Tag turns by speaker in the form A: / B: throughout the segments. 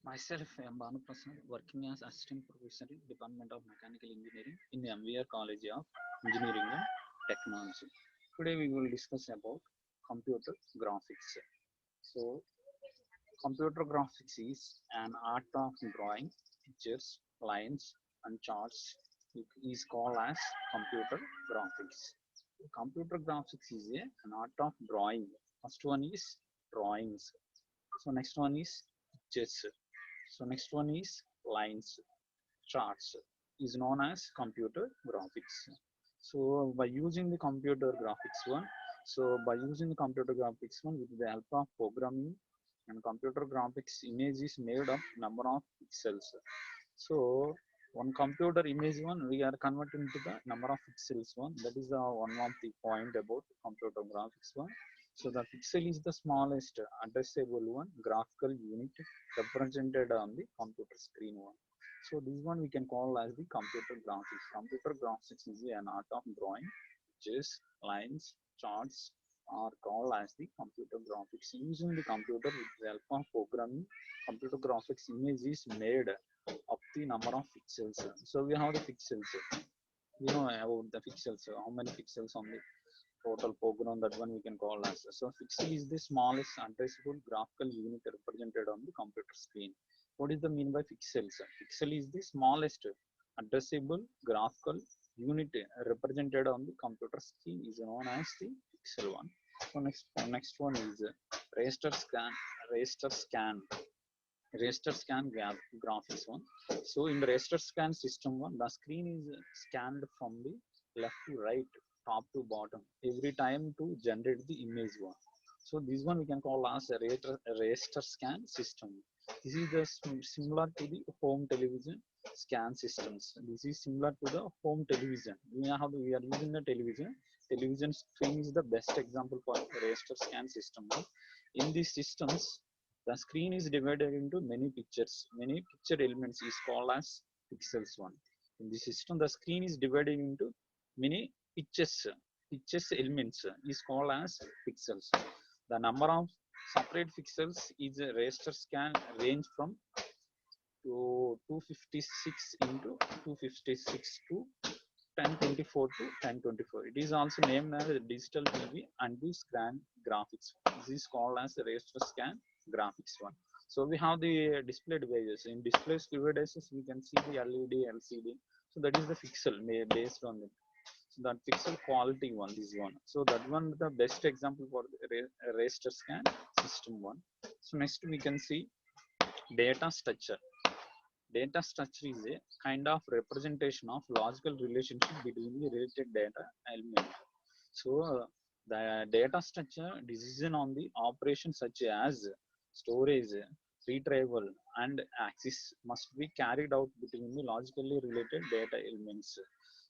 A: Myself, I am Banu Prasad, working as Assistant Professor in Department of Mechanical Engineering in the MVR College of Engineering and Technology. Today we will discuss about computer graphics. So, computer graphics is an art of drawing pictures, lines, and charts. It is called as computer graphics. Computer graphics is an art of drawing. First one is drawings. So next one is pictures. So next one is lines, charts is known as computer graphics. So by using the computer graphics one, so by using the computer graphics one with the help of programming and computer graphics image is made of number of pixels. So one computer image one we are converting to the number of pixels one. That is the one of the point about computer graphics one. So the pixel is the smallest addressable one graphical unit represented on the computer screen one. So this one we can call as the computer graphics. Computer graphics is an art of drawing, pictures, lines, charts are called as the computer graphics. Using the computer with the help of programming, computer graphics image is made of the number of pixels. So we have the pixels. You know about the pixels, how many pixels on the total program, that one we can call as. So pixel is the smallest addressable graphical unit represented on the computer screen. What is the mean by pixels? Pixel is the smallest addressable graphical unit represented on the computer screen is known as the pixel one. So next one is raster scan, raster scan raster scan graphics one. So in the raster scan system one, the screen is scanned from the left to right, top to bottom every time to generate the image one. So this one we can call as a raster scan system. This is the similar to the home television scan systems. This is similar to the home television. We are using the television. Television screen is the best example for raster scan system. In these systems, the screen is divided into many pictures. Many picture elements is called as pixels one. In the system, the screen is divided into many pictures. Pictures elements is called as pixels. The number of separate pixels is a raster scan range from to 256 into 256 to 1024 to 1024. It is also named as digital TV and the scan graphics. This is called as raster scan graphics one. So we have the display devices. In display devices, we can see the LED, LCD. So that is the pixel based on it. So that pixel quality one, this one. So that one the best example for the raster scan system one. So next we can see data structure. Data structure is a kind of representation of logical relationship between the related data element. So the data structure decision on the operations such as storage, retrieval, and access must be carried out between the logically related data elements.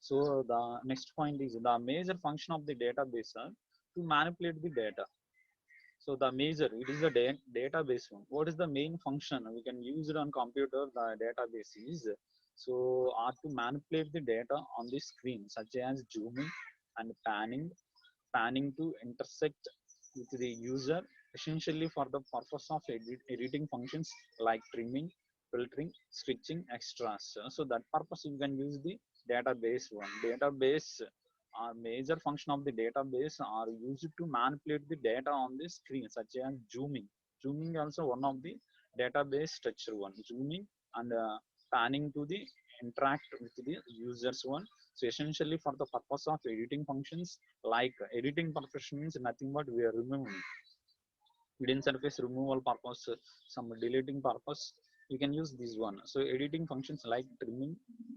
A: So the next point is the major function of the database are to manipulate the data. So the major, it is the database one. What is the main function we can use it on computer? The database is so are to manipulate the data on the screen, such as zooming and panning to intersect with the user, essentially for the purpose of editing functions like trimming, filtering, stitching, extras. So that purpose you can use the database one. Database major function of the database are used to manipulate the data on the screen, such as zooming. Zooming also one of the database structure one. Zooming and panning to the interact with the users one. So essentially for the purpose of editing functions, like editing profession means nothing but we are removing hidden surface removal purpose, some deleting purpose, you can use this one. So editing functions like trimming,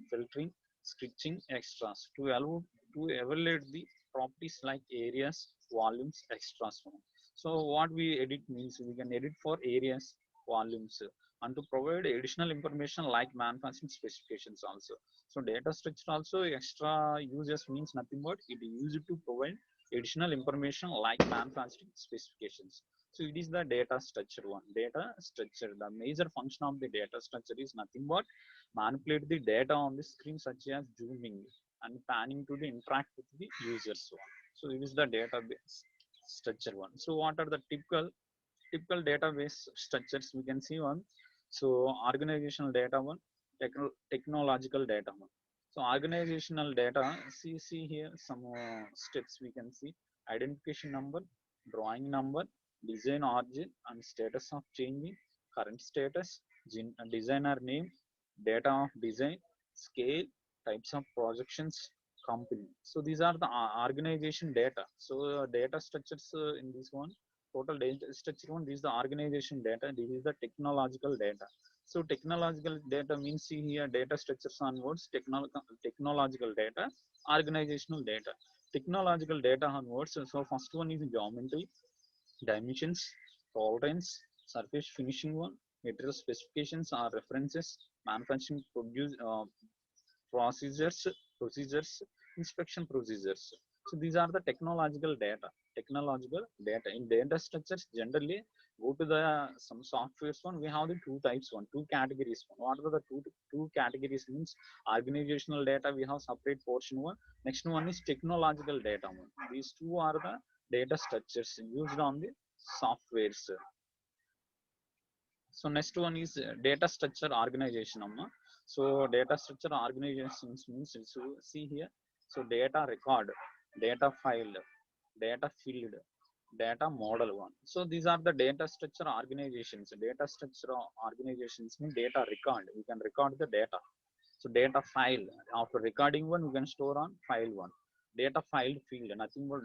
A: filtering, stitching, extras to allow to evaluate the properties like areas, volumes, extras. So what we edit means we can edit for areas, volumes, and to provide additional information like manufacturing specifications also. So data structure also extra uses means nothing but it is used to provide additional information like manufacturing specifications. So it is the data structure one. Data structure, the major function of the data structure is nothing but manipulate the data on the screen, such as zooming and panning to the interact with the users one. So it is the database structure one. So what are the typical database structures? We can see one. So organizational data one, technological data one. So organizational data, see here some steps we can see: identification number, drawing number, design origin and status of changing, current status, designer name, data of design, scale, types of projections, company. So these are the organization data. So data structures in this one, total data structure one, this is the organization data, this is the technological data. So technological data means, see here, data structures on words, technological data, organizational data. Technological data on words, so first one is geometry, dimensions, tolerance, surface finishing one, material specifications or references, manufacturing procedures, inspection procedures. So these are the technological data. Technological data in data structures generally go to the some softwares one. We have the two types one, two categories one. What are the two categories means? Organizational data we have separate portion one. Next one is technological data one. These two are the data structures used on the softwares. So next one is data structure organization amma. So data structure organizations means, so see here, so data record, data file, data field, data model one. So these are the data structure organizations. Data structure organizations mean data record, we can record the data. So data file, after recording one we can store on file one. Data file field, nothing but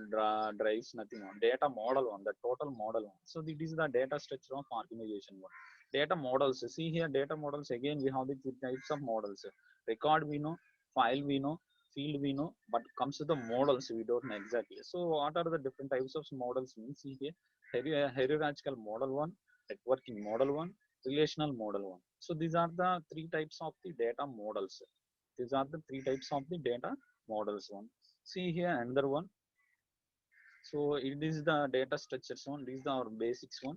A: drives, nothing on. Data model one, the total model one. So this is the data structure of organization one. Data models, see here, data models again we have the two types of models. Record we know, file we know, field we know, but comes to the models we don't know exactly. So what are the different types of models means? See here, hierarchical model one, networking model one, relational model one. So these are the three types of the data models. These are the three types of the data models one. See here another one. So it is the data structures one. This is our basics one.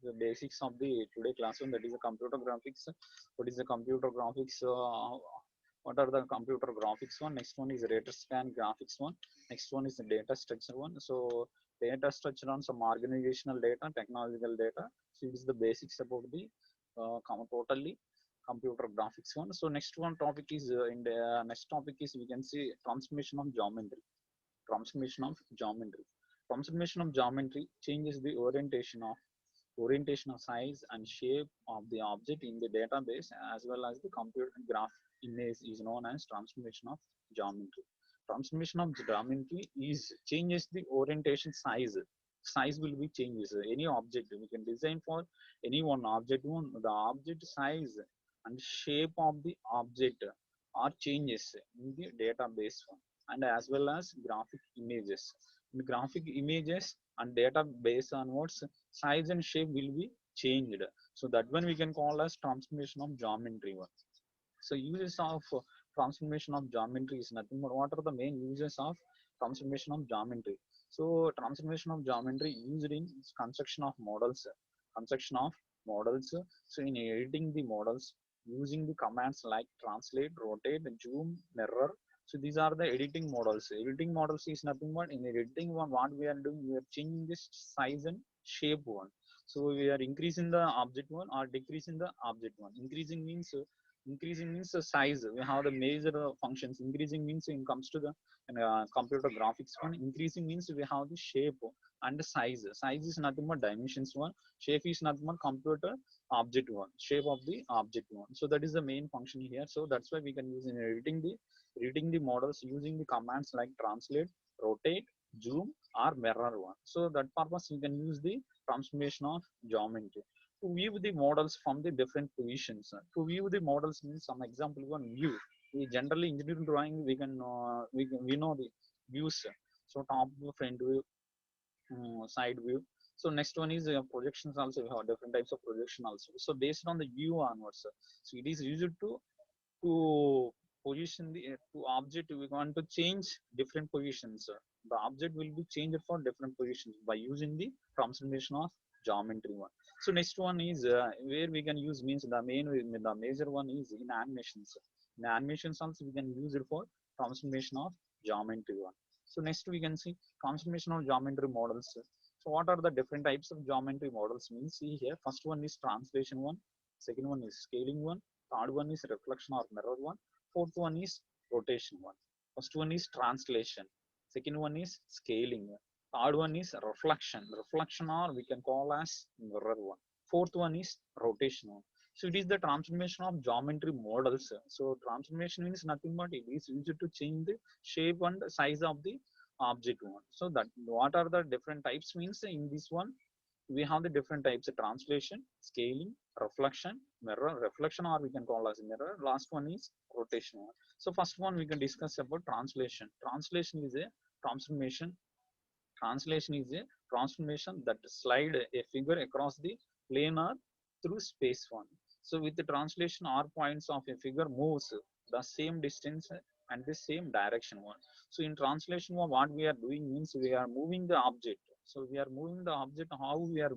A: The basics of the today class one, that is the computer graphics. What is the computer graphics? What are the computer graphics one? Next one is rater scan graphics one. Next one is the data structure one. So data structure on some organizational data, technological data. So it is the basics about the totally computer graphics one. So next one topic is in the next topic is we can see transformation of geometry. Transformation of geometry. Transformation of geometry changes the orientation of size and shape of the object in the database as well as the computer graph image is known as transformation of geometry. Transformation of geometry is changes the orientation size. Size will be changes. Any object we can design for any one object one, the object size and shape of the object are changes in the database one, and as well as graphic images. In graphic images and database onwards, size and shape will be changed. So that one we can call as transformation of geometry one. So uses of transformation of geometry is nothing but what are the main uses of transformation of geometry. So transformation of geometry used in construction of models, construction of models. So in editing the models using the commands like translate, rotate, zoom, mirror. So these are the editing models. Editing models is nothing but in editing one what we are doing, we are changing this size and shape one. So we are increasing the object one or decreasing the object one. Increasing means the size. We have the major functions. Increasing means in comes to the computer graphics one. Increasing means we have the shape and the size. Size is nothing but dimensions one. Shape is nothing but computer object one. Shape of the object one. So that is the main function here. So that's why we can use in editing the models using the commands like translate, rotate, zoom, or mirror one. So that purpose we can use the transformation of geometry to view the models from the different positions. To view the models means some example one view. We generally engineering drawing we know the views. So top view, front view, side view. So next one is projections also. We have different types of projection also. So based on the view onwards, so it is used to position the to object. We want to change different positions. The object will be changed for different positions by using the transformation of geometry one. So next one is where we can use means the major one is in animations. In animations also we can use it for transformation of geometry one. So next we can see transformation of geometry models. So what are the different types of geometry models means? See here, first one is translation one. second one is scaling one, third one is reflection or mirror one, fourth one is rotation one. First one is translation, second one is scaling, third one is reflection or we can call as mirror one, fourth one is rotation one. So it is the transformation of geometry models. So transformation means nothing but it is used to change the shape and size of the object one. So that what are the different types means in this one we have the different types of translation, scaling, reflection, mirror, reflection or we can call as mirror. Last one is rotation one. So first one we can discuss about translation. Translation is a transformation. Translation is a transformation that slide a figure across the plane or through space one. So with the translation, all points of a figure moves the same distance and the same direction one. So in translation, what we are doing means we are moving the object. So we are moving the object. How we are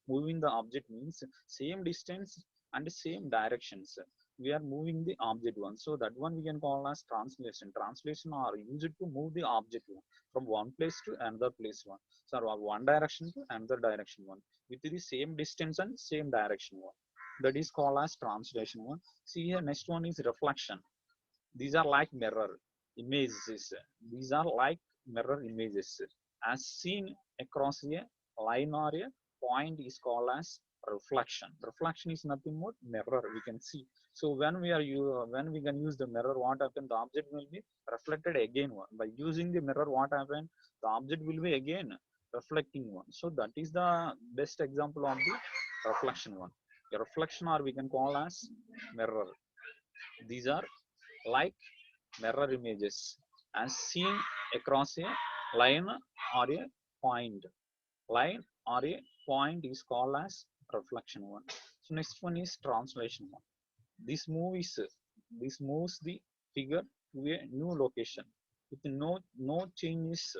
A: moving the object means same distance and the same directions. We are moving the object one. So that one we can call as translation. Translation are used to move the object one from one place to another place one. So one direction to another direction one with the same distance and same direction one. That is called as translation one. See here, next one is reflection. These are like mirror images. These are like mirror images. As seen across a line or a point is called as reflection. Reflection is nothing but mirror we can see. So when we can use the mirror, what happen? The object will be reflected again one. By using the mirror, what happen? The object will be again reflecting one. So that is the best example of the reflection one. A reflection or we can call as mirror. These are like mirror images as seen across a line or a point. Line or a point is called as reflection one. So next one is translation one. This this moves the figure to a new location with no changes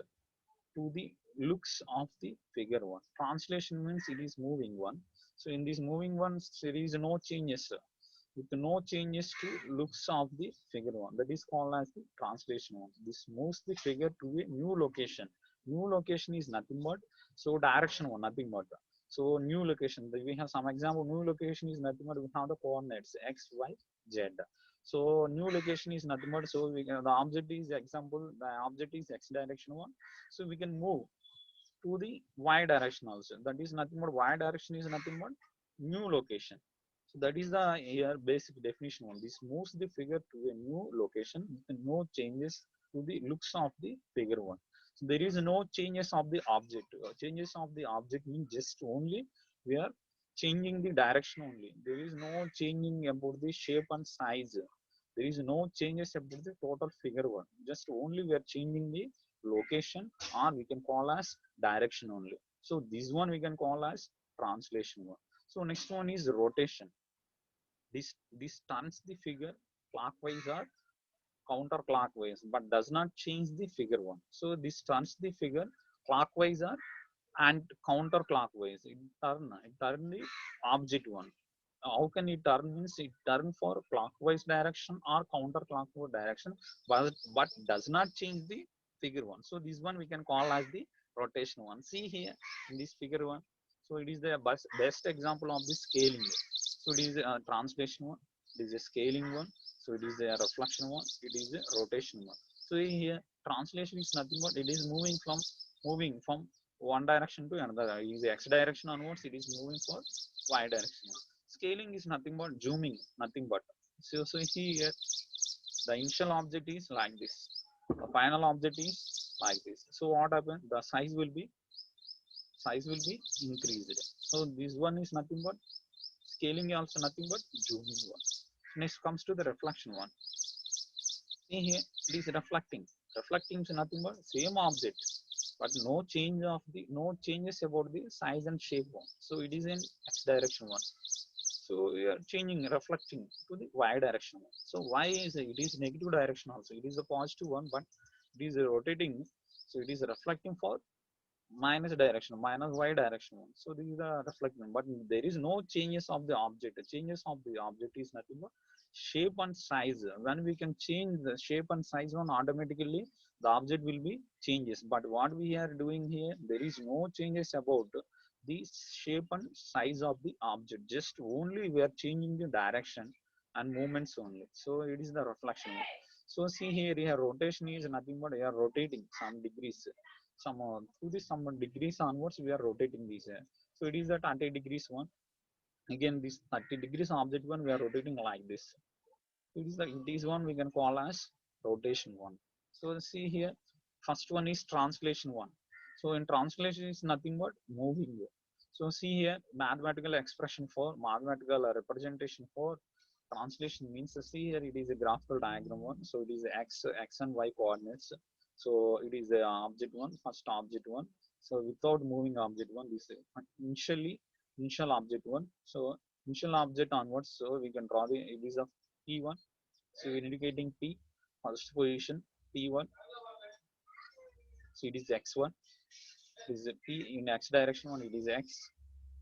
A: to the looks of the figure one. Translation means it is moving one. So in this moving one, there is no changes with no changes to looks of the figure one. That is called as the translation one. This moves the figure to a new location. New location is nothing but so direction one, nothing but. So new location. We have some example. New location is nothing but we have the coordinates x, y, z. So new location is nothing but so the object is example. The object is x direction one. So we can move to the y direction also. That is nothing but y direction is nothing but new location. So that is the here basic definition one. This moves the figure to a new location with no changes to the looks of the figure one. So there is no changes of the object. Changes of the object means just only we are changing the direction only. There is no changing about the shape and size. There is no changes about the total figure one. Just only we are changing the location or we can call as direction only. So this one we can call as translation one. So next one is rotation. This turns the figure clockwise or counterclockwise, but does not change the figure one. So this turns the figure clockwise or and counterclockwise. It turn the object one. How can it turn means it turn for clockwise direction or counterclockwise direction, but does not change the figure one. So this one we can call as the rotation one. See here in this figure one. So it is the best example of the scaling. So it is a translation one. It is a scaling one. So it is a reflection one. It is a rotation one. So here translation is nothing but it is moving from one direction to another. Is x direction onwards, it is moving for y direction. Scaling is nothing but zooming, nothing but. So here the initial object is like this. The final object is like this. So what happens? The size will be increased. So this one is nothing but scaling also nothing but zooming one. Next comes to the reflection one. See here, it is reflecting. Reflecting is nothing but same object, but no changes about the size and shape one. So it is in x direction one. So we are changing, reflecting to the y direction one. So y is it is negative direction also. It is a positive one, but it is rotating. So it is reflecting for minus direction, minus y direction one. So this is the reflection, but there is no changes of the object. The changes of the object is nothing but shape and size. When we can change the shape and size one, automatically the object will be changes. But what we are doing here, there is no changes about the shape and size of the object, just only we are changing the direction and movements only. So it is the reflection. So see here rotation is nothing but we are rotating some degrees, some through this some degrees onwards we are rotating these. So it is the 30 degrees one. Again this 30 degrees object one we are rotating like this. It is the this one we can call as rotation one. So see here, first one is translation one. So in translation is nothing but moving. So see here, mathematical expression for mathematical representation for translation means, see here it is a graphical diagram one. So it is x and y coordinates. So it is the object one, first object one. So without moving object one, this initial object one. So initial object onwards, so we can draw the it is of p1. So we're indicating p, first position p1. So it is x1. It is a p in x direction one, it is x.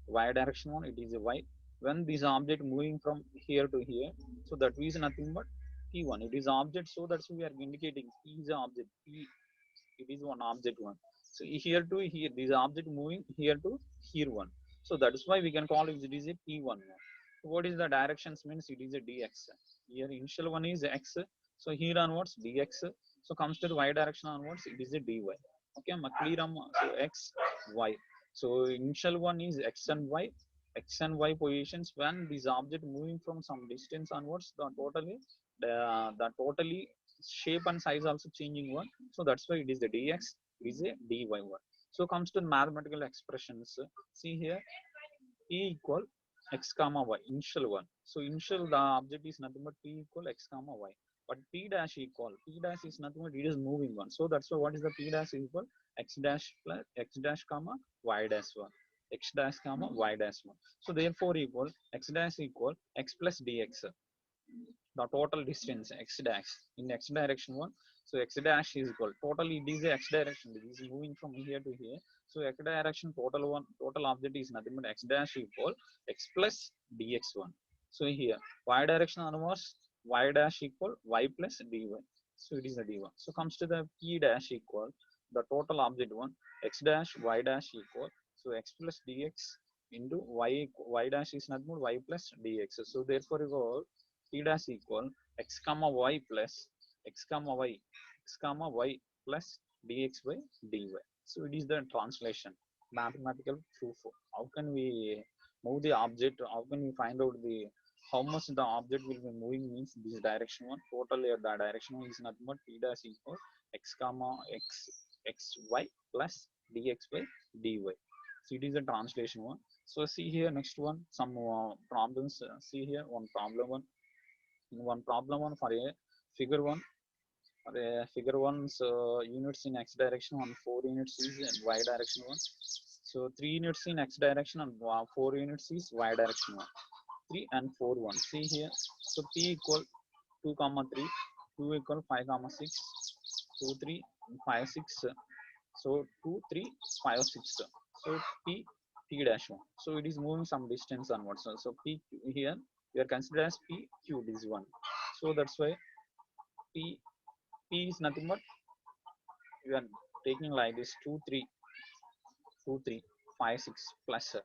A: Y direction one, it is a y. When this object moving from here to here, so that is nothing but p1. It is object, so that's we are indicating p is object. P, it is one object one. So here to here, this object moving here to here one. So that is why we can call it is a p1. So what is the directions means, it is a dx. Here initial one is x. So here onwards dx. So comes to the y direction onwards, it is a dy. Okay, clear. So x, y. So initial one is x and y positions. When this object moving from some distance onwards, the totally shape and size also changing one. So that's why it is the dx, it is a dy one. So comes to mathematical expressions. See here, p equal x comma y, initial one. So initial the object is nothing but p equal x comma y. But p dash is nothing but it is moving one. So that's why what is the p dash equal x dash plus x dash comma y dash one, x dash comma y dash one. So therefore equal x dash equal x plus dx, the total distance x dash in x direction one. So x dash is equal total, it is the x direction, it is moving from here to here. So x direction total one, total object is nothing but x dash equal x plus dx one. So here y direction onwards, y dash equal y plus dy. So it is the dy. So comes to the p dash equal the total object one, x dash y dash equal, so x plus dx into y dash is nothing but y plus dx. So therefore you go p dash equal x comma y plus x comma y x comma y plus dx by dy. So it is the translation, mathematical proof. How can we move the object? How can we find out the how much the object will be moving means this direction one, total the direction one is nothing but p dash equal x comma x y plus dx by dy. So it is a translation one. So see here next one, some problems. See here one problem one. In one problem one for a figure one, for a figure one's units in x direction on 4 units is in y direction one. So 3 units in x direction and 4 units is y direction one. 3 and 4 1. See here. So p equal 2 comma 3, 2 equal 5 comma 6, 2 3 5 6. So 2 3 5 6. So p p dash one. So it is moving some distance onwards. So p here we are considered as p q is one. So that's why p p is nothing but we are taking like this 2 3 5 6 plus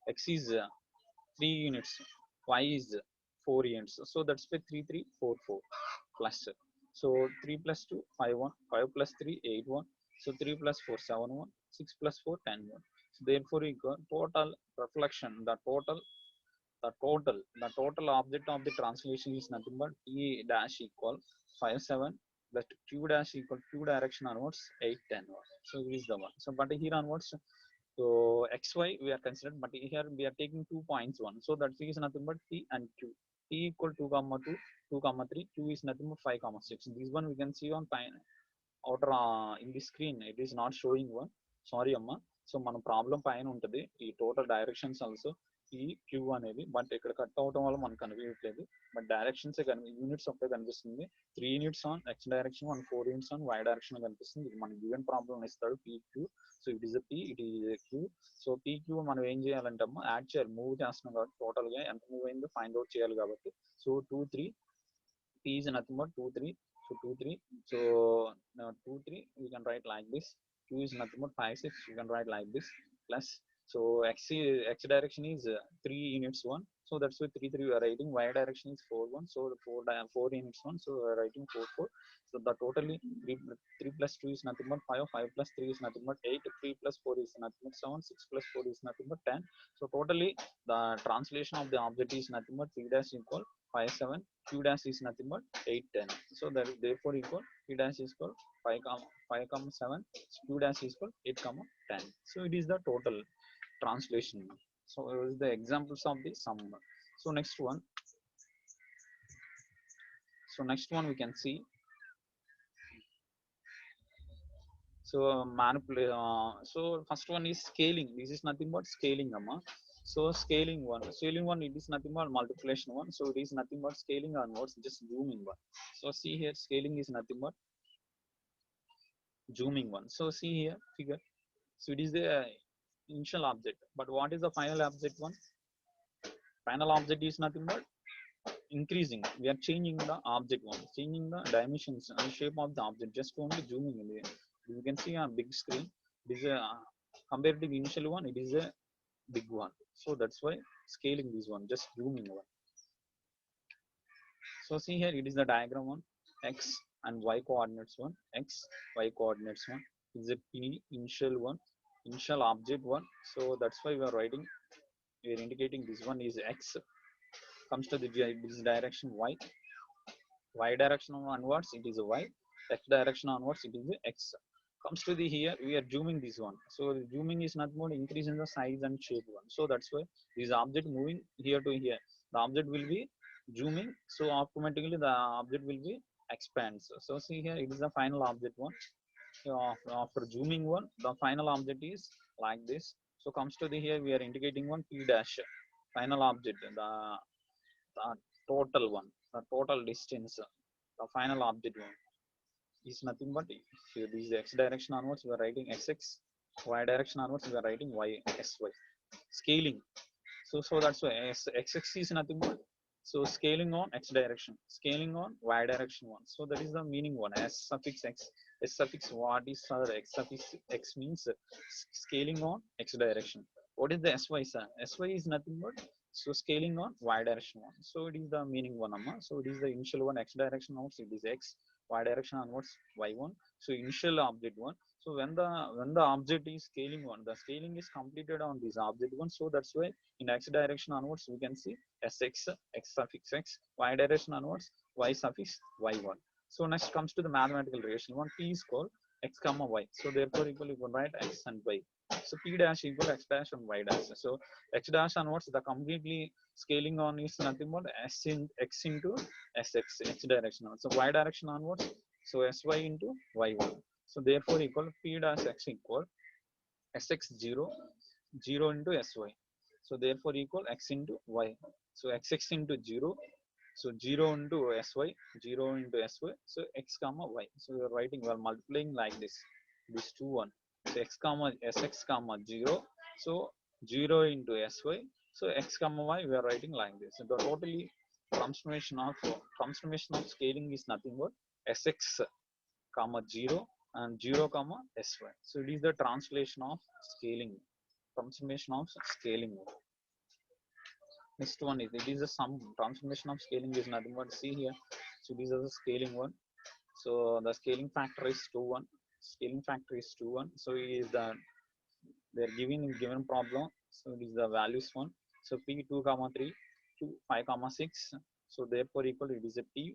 A: x is 3 units, y is 4 units. So that's why 3 3 4 4 plus. So 3 plus 2 5 1, 5 plus 3 8 1. So 3 plus 4 7 1, 6 plus 4 10 1. So therefore equal total reflection, the total object of the translation is nothing but p dash equal 5 7 plus q dash equal q direction onwards 8 10 1. So it is the one. So but here onwards, so xy we are considered, but here we are taking 2 points one. So that is nothing but p and q. P equal 2 comma 2, 2 comma 3, q is nothing but 5 comma 6. This one we can see on outer in the screen. It is not showing one. Sorry amma. So మన problem పైన ఉంటుంది ఈ total directions also ఈ queue అనేది, but ఇక్కడ cut అవడం వల్ల మనకు కనిపించట్లేదు. బట్ డైరెక్షన్స్ యూనిట్స్ ఒకటే కనిపిస్తుంది. 3 units on x direction, 4 units on y direction కనిపిస్తుంది. ఇది మనకి గివెన్ ప్రాబ్లం ఇస్తాడు P Q. So it is P, it is Q. So P Q మనం ఏం చేయాలంటే అమ్మ యాడ్ చేయాలి, మూవ్ చేస్తున్నాం కాబట్టి టోటల్ గా ఎంత మూవ్ అయిందో ఫైండ్ అవుట్ చేయాలి కాబట్టి. So 2 3 p is nothing but 2 3. So 2 3. So now 2 3 we can write like this. Q is nothing but 5 6. We can write like this plus So x direction is 3 units 1. So that's why 3 3 we are writing. Y direction is 4 1. So the 4 units 1. So we are writing 4 4. So the totally 3 plus 2 is nothing but 5. 5 plus 3 is nothing but 8. 3 plus 4 is nothing but 7. 6 plus 4 is nothing but 10. So totally the translation of the object is nothing but p dash equal 5 7. Q dash is nothing but 8 10. So that is therefore equal p dash is equal 5 5 7. Q dash is equal 8 10. So it is the total translation. So the examples of the sum. So next one we can see. So manipulate. So first one is scaling. This is nothing but scaling, amma. So scaling one, it is nothing but multiplication one. So it is nothing but scaling onwards, just zooming one. So see here, scaling is nothing but zooming one. So see here figure. So it is the initial object, but what is the final object one? Final object is nothing but increasing. We are changing the object one, changing the dimensions and shape of the object, just only zooming in there. You can see on big screen, it is a compared to the initial one, it is a big one. So that's why scaling this one, just zooming one. So see here, it is the diagram one, x and y coordinates one, x y coordinates one is a p initial one, initial object one. So that's why we are writing, we are indicating this one is x. Comes to the this direction y direction onwards it is a y, x direction onwards it is a x. Comes to the here, we are zooming this one. So the zooming is not more increase in the size and shape one. So that's why this object moving here to here, the object will be zooming, so automatically the object will be expands. So see here, it is the final object one. So after zooming one, the final object is like this. So comes to the here, we are indicating one p dash, final object, the total one, the total distance, the final object one is nothing but, here this is x direction onwards we are writing xx, y direction onwards we are writing ysy. Scaling, so that's why xx is nothing but, so scaling on x direction, scaling on y direction one. So that is the meaning one, s suffix x, s suffix what is other, x suffix x means scaling on x direction. What is the sy sir? Sy is nothing but, so scaling on y direction one. So it is the meaning one, amma. So it is the initial one, x direction onwards it is x, y direction onwards y1. So initial object one. So when the object is scaling one, the scaling is completed on this object one. So that's why in x direction onwards we can see sx, x suffix x, y direction onwards y suffix y1. So next comes to the mathematical relation one, p is called x comma y. So therefore equal, you can write x and y. So p dash equal x dash and y dash. So x dash onwards the completely scaling on is nothing but s in x into sx, x direction on. So y direction onwards, so sy into y1. So therefore equal p dash x equal sx 0 0 into sy. So therefore equal x into y. So xx into 0, so 0 into sy, 0 into sy. So x comma y. So we are writing, we are multiplying like this 2 1. So x comma sx comma 0. So 0 into sy. So x comma y we are writing like this. So the totally transformation of scaling is nothing but sx comma 0 and 0 comma sy. So it is the translation of scaling, transformation of scaling. Next one is, it is a sum, transformation of scaling is nothing but, see here. So these are the scaling one. So the scaling factor is 2 1. Scaling factor is 2 1. So is the, they're giving given problem. So it is the values one. So p 2 comma 3, 2 5 comma 6. So therefore equal, it is a p,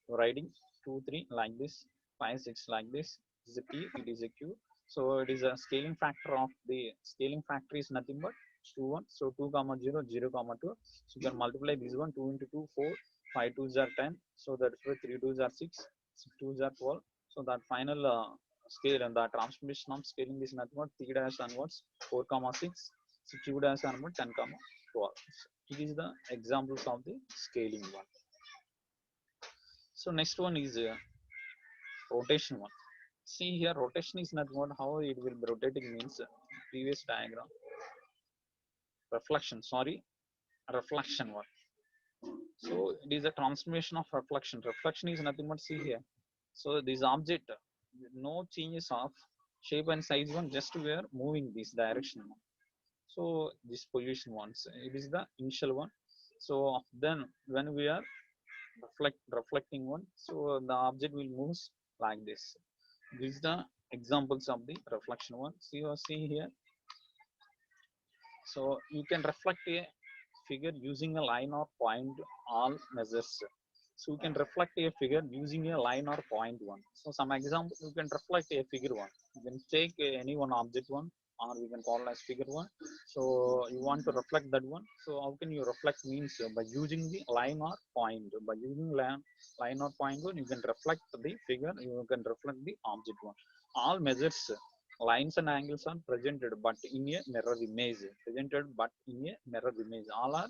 A: writing 2 3 like this, 5 6 like this. It is a p, it is a q. So it is a scaling factor of the, scaling factor is nothing but 2 1. So 2 comma 0 0 comma 2. So you can multiply this one, 2 into 2 4, 5 2s are 10. So that's why 3 2s are 6, 6 2s are 12. So that final scale and the transformation of scaling is nothing but 3 dash onwards 4 comma 6, 2 dash onward 10 comma 12. It is the examples of the scaling one. So next one is rotation one. See here, rotation is not what, how it will be rotating means, previous diagram. Reflection, sorry, reflection one. So it is a transformation of reflection. Reflection is nothing but, see here. So this object, no changes of shape and size one, just we are moving this direction. So this position ones, it is the initial one. So then when we are reflecting one, so the object will move like this. This is the examples of the reflection one. See here. So you can reflect a figure using a line or point, all measures. So you can reflect a figure using a line or point one. So some example, you can reflect a figure one. You can take any one object one, or we can call as figure one. So you want to reflect that one. So how can you reflect means by using the line or point. By using line or point one, you can reflect the figure. You can reflect the object one. All measures, lines and angles are presented but in a mirror image. Presented but in a mirror image. All are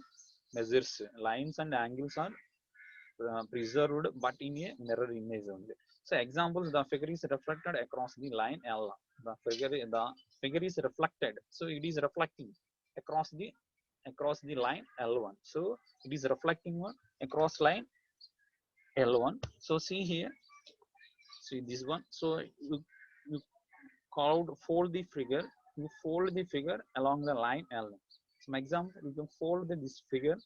A: measures. Lines and angles are preserved but in a mirror image only. So examples, the figure is reflected across the line L. The figure is reflected. So it is reflecting across the line L1. So it is reflecting one across line L1. So see here, see this one. So you fold the figure, you fold the figure along the line L. Some example, you can fold this figure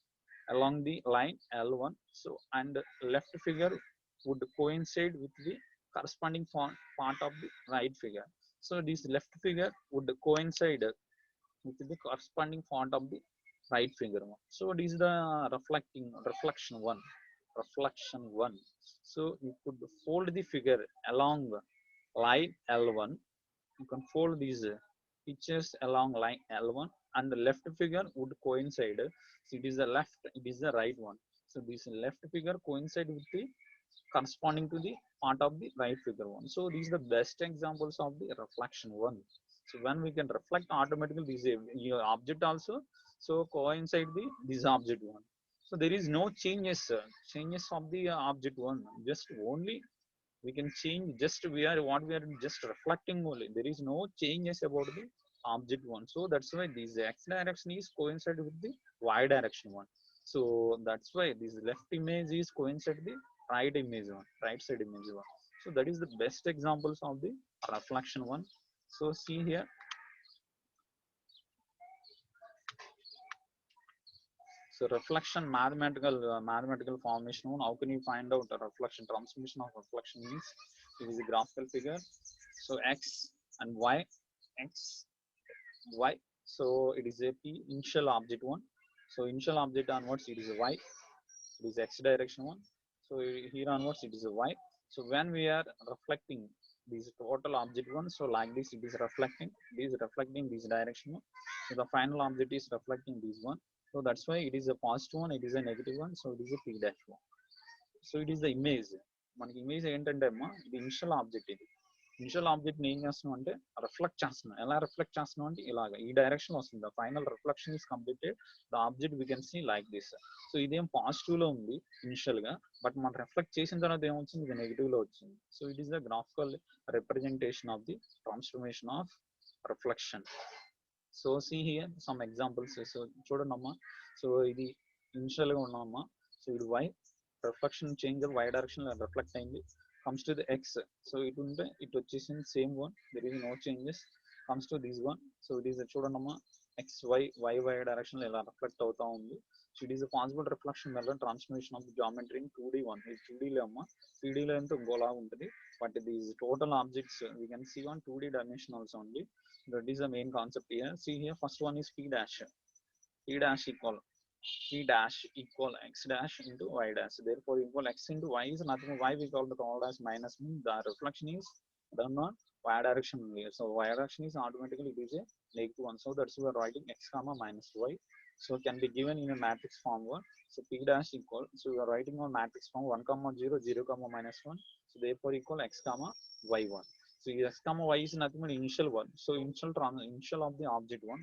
A: along the line L1. So and left figure would coincide with the corresponding part of the right figure. So this left figure would coincide with the corresponding font of the right figure one. So it is the reflection one. So you could fold the figure along line L1. You can fold these pictures along line L1, and the left figure would coincide. So it is the left, it is the right one. So this left figure coincide with the corresponding to the part of the right figure one. So these are the best examples of the reflection one. So when we can reflect automatically this your object also, so coincide the this object one. So there is no changes of the object one. Just only we can change, just we are just reflecting only. There is no changes about the object one. So that's why this x direction is coincide with the y direction one. So that's why this left image is coincide the right image one, right side image one. So that is the best examples of the reflection one. So see here. So reflection mathematical formation one. How can you find out the reflection? Transmission of reflection means it is a graphical figure. So x and y, x, y. So it is a p initial object one. So initial object onwards it is a y. It is x direction one. So here onwards it is a y. So when we are reflecting this total object one, so like this it is reflecting this direction one. So the final object is reflecting this one. So that's why it is a positive one, it is a negative one. So it is a p dash one. So it is the image. మనకి image ఏంటంటే అమ్మా, ఇది initial object. ఇది initial object ని ఏం చేస్తున్నాం అంటే reflect చేస్తున్నాం. ఎలా రిఫ్లెక్ట్ చేస్తున్నాం అంటే ఇలాగ ఈ డైరెక్షన్ వస్తుంది. Final reflection is completed, the object we can see like this. So ఇదేం పాజిటివ్ లో ఉంది ఇనిషియల్ గా, బట్ మనం రిఫ్లెక్ట్ చేసిన తర్వాత ఏమొచ్చింది, ఇది నెగిటివ్ లో వచ్చింది. So it is the graphical representation of the transformation of reflection. So see here some examples. So చూడండి అమ్మా, సో ఇది ఇనిషియల్ గా ఉన్నామమ్మా. సో ఇది y, reflection change y direction లో రిఫ్లెక్ట్ అయింది. Comes to the x, so ఇటు ఉంటే ఇటు వచ్చేసింది same one, there is no changes. Comes to this one, so it is చూడండి అమ్మా, ఎక్స్ వై డైరెక్షన్ లో ఇలా రిఫ్లెక్ట్ అవుతా ఉంది. So it is possible reflection method transformation of the geometry in 2D one. ఇది 2D లో అమ్మా, 3D లో ఎంతో ఇంకోలా ఉంటుంది. But these total objects we can see on 2D dimensionals only. That is the main concept here. See here, first one is p dash. P dash equal x dash into y dash. Therefore equal x into y is nothing. Y we call the called as minus, means the reflection is done on y direction only. So y direction is automatically it is a negative one. So that's why we are writing x comma minus y. So it can be given in a matrix form one. So p dash equal, so we are writing on matrix form 1 comma 0 0 comma minus 1. So therefore equal x comma y1. So x comma y is nothing but initial one. So initial of the object one,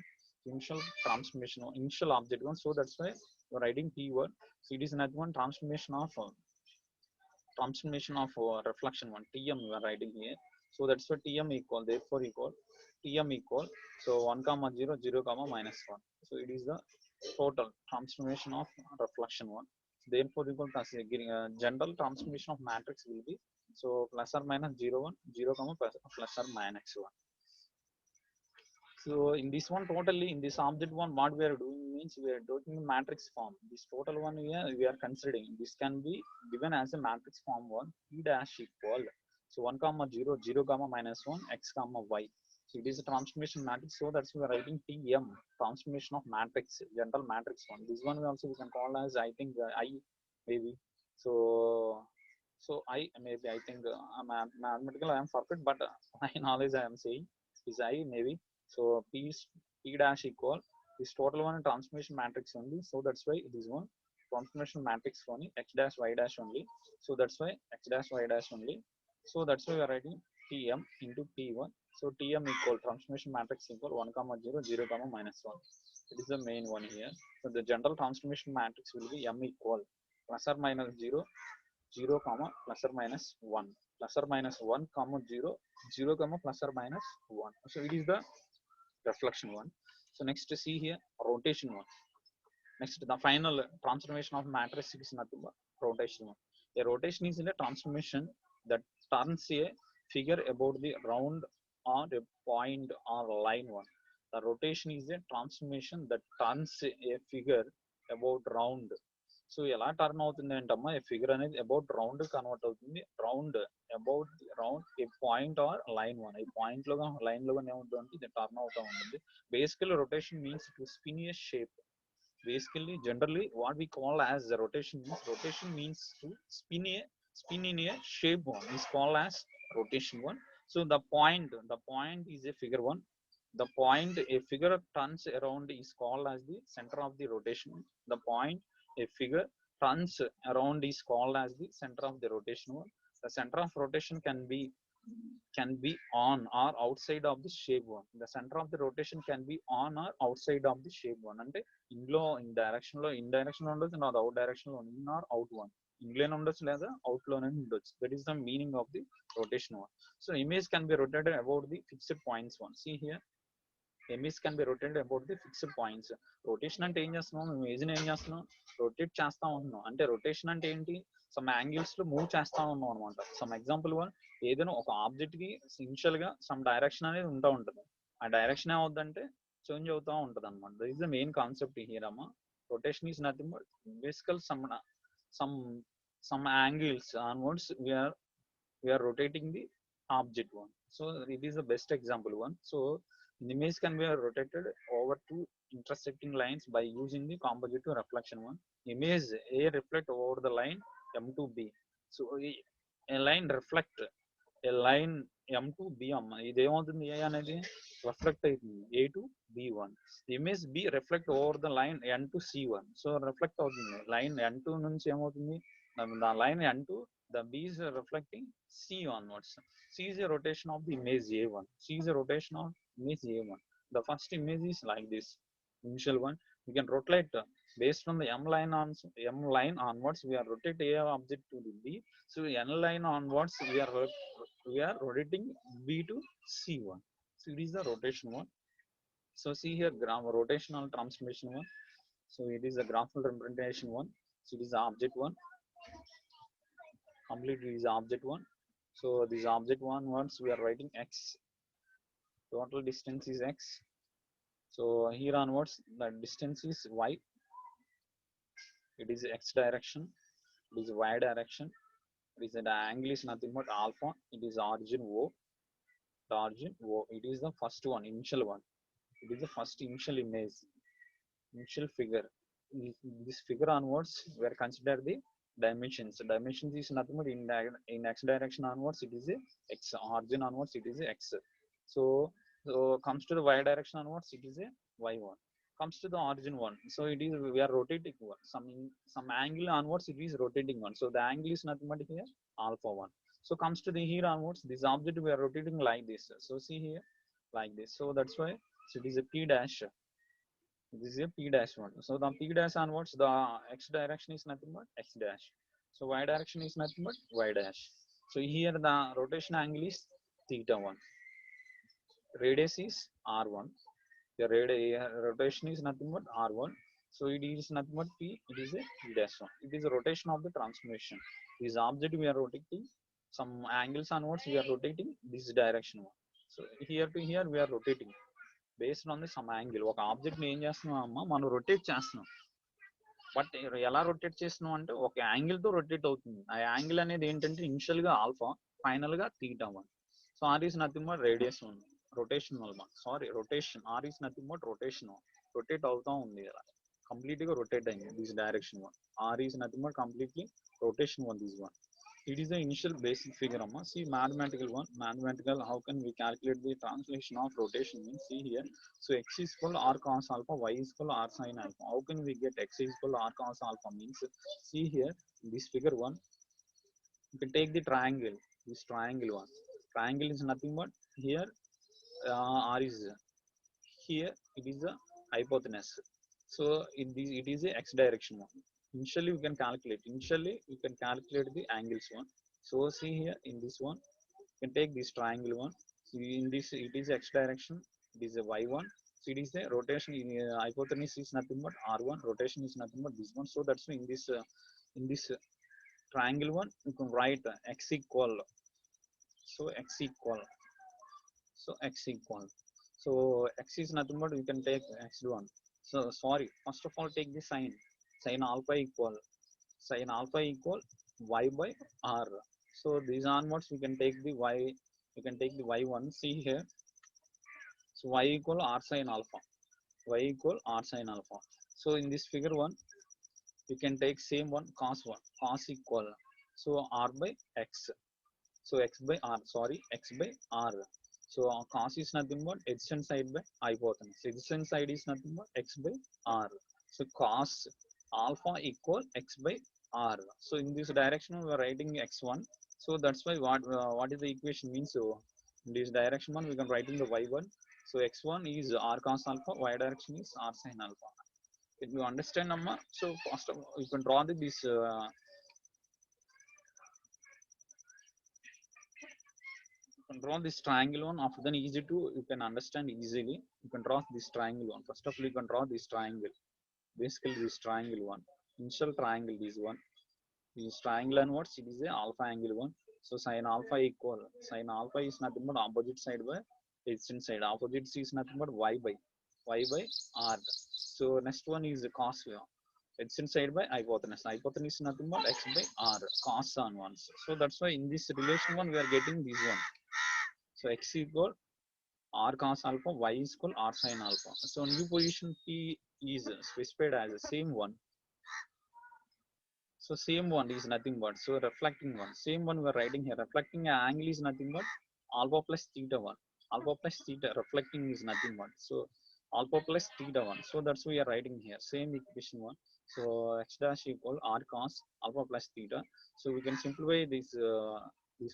A: initial transformation, initial object one. So that's why we're writing p1. So it is nothing but transformation of reflection one, tm we are writing here. So that's why tm equal, therefore equal tm equal, so 1 comma 0 0 comma minus 1. So it is the total transformation of reflection one. Therefore equal general transformation of matrix will be, so plus or minus 0 1 0 comma plus or minus 1. So in this one, totally in this object one, what we are doing means we are doing the matrix form. This total one here we are considering. This can be given as a matrix form one p dash equal. So 1 comma 0 0 comma minus 1 x comma y. So it is a transformation matrix. So that's we are writing TM, transformation of matrix, general matrix one. This one we also we can call as I think I maybe. So I maybe I think mathematical I am perfect, but my knowledge I am saying is I maybe. So P is P dash equal this total one transformation matrix only. So that's why it is one transformation matrix only x dash y dash only. So that's why x dash y dash only. So that's why we are writing Tm into P1. So Tm equal transformation matrix equal 1 comma 0 0 comma minus 1. It is the main one here. So the general transformation matrix will be M equal plus or minus 0 0 comma plus or minus 1 plus or minus 1 comma 0 0 comma plus or minus 1. So it is the reflection one. So next to see here rotation one. Next the final transformation of matrix is nothing but rotation one. A rotation is a transformation that turns a figure about the round or a point or line one. The rotation is a transformation that turns a figure about round. So ఎలా turn అవుతుంది అంటమ్మా ఈ figure అనేది about round convert అవుతుంది round about round a point or line one ఈ point లో line లో ఏమవుతుంది ఇది టర్న్ అవుతూ ఉంటుంది basically rotation means to spin a shape basically generally what we call as the rotation means to spin in a shape one is called as rotation one. So the point is a figure one. The point a figure turns around is called as the center of the rotation. The point a figure turns around is called as the center of the rotation one. The center of rotation can be on or outside of the shape one. The center of the rotation can be on or outside of the shape one. అంటే ఇందులో in direction లో ఉండొచ్చు లేదా out direction లో in or out one ఇంగ్లోనే ఉండొచ్చు లేదా out లోనే ఉండొచ్చు. That is the meaning of the rotation one. So image can be rotated about the fixed points one. See here image can be rotated about the fixed points. Rotation అంటే ఏం చేస్తున్నాం image ఏం చేస్తున్నాం rotate చేస్తా ఉంటున్నాం. అంటే rotation అంటే ఏంటి సమ్ యాంగిల్స్ లో మూవ్ చేస్తా ఉన్నాం అనమాట. సమ్ ఎగ్జాంపుల్ వన్ ఏదైనా ఒక ఆబ్జెక్ట్ కి ఇనిషియల్ గా సమ్ డైరెక్షన్ అనేది ఉంటా ఉంటుంది. ఆ డైరెక్షన్ ఏమవుద్దంటే చేంజ్ అవుతూ ఉంటుంది అనమాట. That is the main concept here అమ్మా. రొటేషన్ ఈస్ నథింగ్ బట్ బేసికల్ some some angles onwards we are rotating the object one. So it is the best example one. So the image can be rotated over two intersecting lines by using the composite reflection one. Image A reflect over the line M to B. So a line reflect a line M to B అమ్మ ఇదేమవుతుంది ఏ అనేది reflect అవుతుంది A to B1. Image B reflect over the line N to C1. So reflect అవుతుంది line N2 నుంచి ఏమవుతుంది the line N2 the B is reflecting C onwards. C is a rotation of the image A1. C is a rotation of image A1. The first image is like this initial one. We can rotate based on the M line onwards we are rotate A object to the B. So N line onwards we are rotating B to C1. So it is the rotation one. So see here rotational transformation one. So it is a graphical representation one. So it is the object one. Complete is object one. So this object one once we are writing X. Total distance is X. So here onwards the distance is Y. It is X direction. It is Y direction. It is the angle is nothing but alpha. It is origin O. The origin O. It is the first one, initial one. It is the first initial image, initial figure. This figure onwards, we are consider the dimensions. Dimensions is nothing but in X direction onwards, it is a X. Origin onwards, it is a X. So comes to the Y direction onwards, it is a Y1. Comes to the origin one. So it is we are rotating one. Some angle onwards, it is rotating one. So the angle is nothing but here alpha one. So comes to the here onwards, this object we are rotating like this. So see here like this. So that's why so it is a P dash. This is a P dash one. So the P dash onwards, the X direction is nothing but X dash. So Y direction is nothing but Y dash. So here the rotation angle is theta one. Radius is R1. The rotation is nothing but R1. So it is nothing but P. It is a P dash one. It is a rotation of the transformation. This object we are rotating. Some angles onwards we are rotating this direction one. So here to here we are rotating. Based on the some angle. ఒక ఆబ్జెక్ట్ని ఏం చేస్తున్నాం అమ్మ, మనం rotate చేస్తున్నాం. But ఎలా rotate చేస్తున్నాం అంటే ఒక యాంగిల్తో రొటేట్ అవుతుంది. ఆ యాంగిల్ అనేది ఏంటంటే ఇనిషియల్గా ఆల్ఫా, ఫైనల్గా theta one. So r is nothing but radius one, rotation వల్ల, sorry rotation, r is nothing but rotation, rotate అవుతా ఉంది కదా, కంప్లీట్గా రొటేట్ అయింది this direction one. R is nothing but completely rotation one this one. It is the initial basic figure, amma. See mathematical one. Mathematical, how can we calculate the translation of rotation means? See here. So x is equal to r cos alpha, y is equal to r sin alpha. How can we get x is equal to r cos alpha means? See here, this figure one. You can take the triangle. This triangle one. Triangle is nothing but here r is here. It is the hypotenuse. So it is a x direction one. Initially we can calculate. Initially you can calculate the angles one. So see here in this one, you can take this triangle one. So in this it is x direction. It is a y one. So it is the rotation. In hypotenuse is nothing but r1. Rotation is nothing but this one. So that's why in this triangle one you can write x equal. So x equal. So x equal. So x is nothing but we can take x1. So sorry. First of all, take the sign. Sin alpha equal. Sin alpha equal y by r. So these onwards we can take the y. We can take the y1. See here. So y equal r sin alpha. Y equal r sin alpha. So in this figure one, you can take same one cos one. Cos equal. So r by x. So x by r. Sorry, x by r. So cos is nothing but adjacent side by hypotenuse. Adjacent side is nothing but x by r. So cos alpha equal x by r. So in this direction we are writing x1. So that's why what is the equation means? So in this direction one we can write in the y1. So x1 is r cos alpha, y direction is r sin alpha. Can you understand, Amma? So first of all, you can draw this. You can draw this triangle one. After then easy to you can understand easily. You can draw this triangle one. First of all, you can draw this triangle. Basically, this triangle one. Initial triangle is one. This triangle and what? It is a alpha angle one. So sin alpha equal. Sin alpha is nothing but opposite side by adjacent side. Opposite is nothing but y by r. So next one is the cos. Adjacent side by hypotenuse. Hypotenuse is nothing but x by r. Cos on ones. So that's why in this relation one we are getting this one. So x equal r cos alpha, y is equal r sin alpha. So new position p is specified as the same one. So same one is nothing but, so reflecting one. Same one we are writing here. Reflecting angle is nothing but alpha plus theta one. Alpha plus theta reflecting is nothing but. So alpha plus theta one. So that's why we are writing here. Same equation one. So x dash equal r cos alpha plus theta. So we can simplify this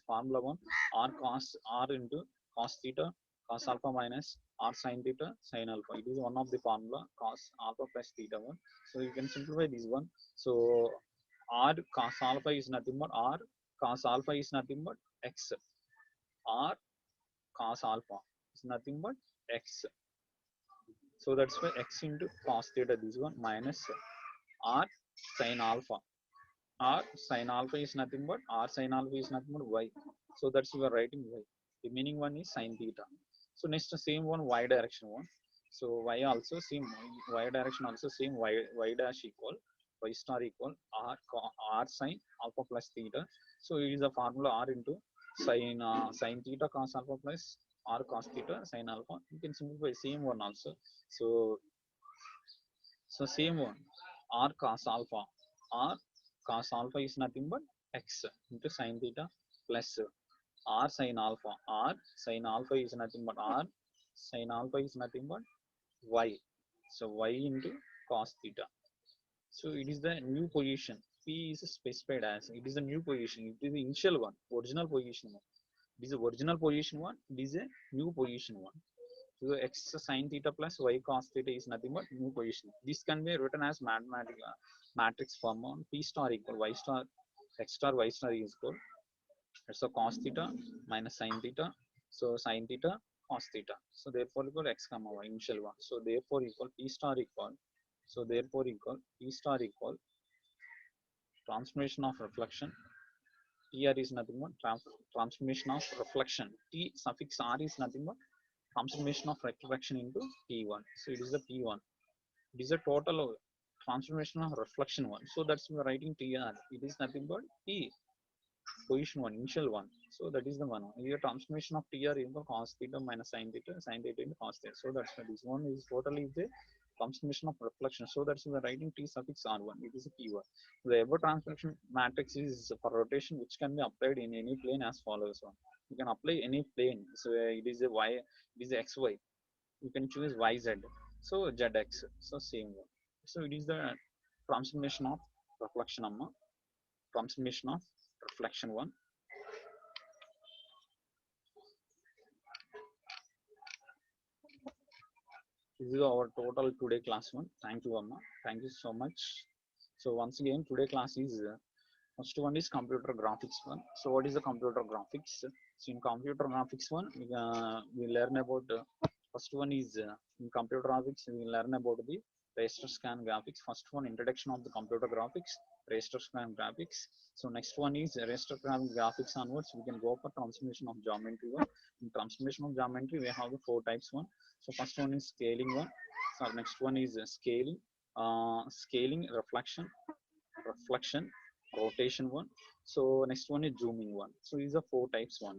A: formula one. R cos r into cos theta cos alpha minus r sin theta sin alpha. It is one of the formula cos alpha plus theta one. So you can simplify this one. So r cos alpha is nothing but r cos alpha is nothing but x. R cos alpha is nothing but x. So that's why x into cos theta this one minus r sin alpha. R sin alpha is nothing but r sin alpha is nothing but y. So that's why we are writing y. The meaning one is sin theta. So next the same one y direction one. So y also same y direction also same y dash equal y star equal r sin alpha plus theta. So it is a formula r into sin theta cos alpha plus r cos theta sin alpha. You can simplify same one also. So same one r cos alpha. R cos alpha is nothing but x into sin theta plus r sin alpha. R sin alpha is nothing but r sin alpha is nothing but y. So y into cos theta. So it is the new position. P is specified as it is a new position. It is the initial one, original position one. It is the original position one. It is a new position one. So x sin theta plus y cos theta is nothing but new position. This can be written as mathematical matrix form on p star equal y star x star y star is equal. So cos theta minus sin theta. So sin theta cos theta. So therefore equal x comma y initial one. So therefore equal p star equal. So therefore equal p star equal transformation of reflection. TR is nothing but transformation of reflection. T suffix R is nothing but transformation of reflection into P1. So it is the P1. It is a total transformation of reflection one. So that's we are writing TR. It is nothing but P position one, initial one. So that is the one. Here transformation of TR into cos theta minus sin theta into cos theta. So that's why this one is totally the transformation of reflection. So that's we are writing T suffix R1. It is a P1. The above transformation matrix is for rotation, which can be applied in any plane as follows. One. You can apply any plane. So it is a Y, it is a XY. You can choose YZ. So ZX. So same one. So it is the transformation of reflection amma. Transformation of reflection one. This is our total today class one. Thank you, Amma. Thank you so much. So once again, today class is first one is computer graphics one. So what is the computer graphics? So in computer graphics one, we learn about first one is in computer graphics. We learn about the raster scan graphics. First one, introduction of the computer graphics, raster scan graphics. So next one is raster scan graphics onwards. We can go for transformation of geometry one. In transformation of geometry, we have the four types one. So first one is scaling one. So next one is scaling, reflection, rotation one. So next one is zooming one. So these are four types one.